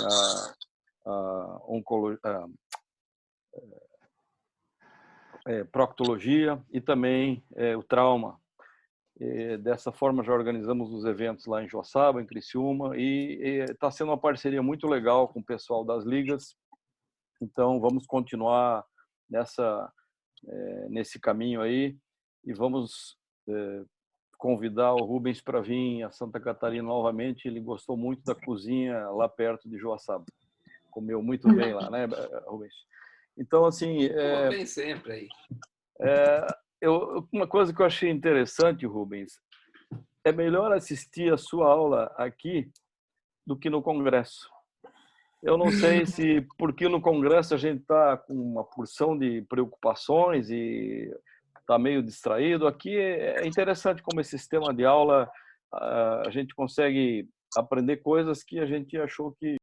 proctologia e também o trauma. Dessa forma já organizamos os eventos lá em Joaçaba, em Criciúma, e está sendo uma parceria muito legal com o pessoal das ligas. Então vamos continuar nesse caminho aí, e vamos convidar o Rubens para vir a Santa Catarina novamente. Ele gostou muito da cozinha lá perto de Joaçaba. Comeu muito bem lá, né, Rubens? Então, assim... bem sempre aí. Uma coisa que eu achei interessante, Rubens, é melhor assistir a sua aula aqui do que no congresso. Eu não sei se porque no congresso a gente está com uma porção de preocupações e está meio distraído. Aqui é interessante como esse sistema de aula a gente consegue aprender coisas que a gente achou que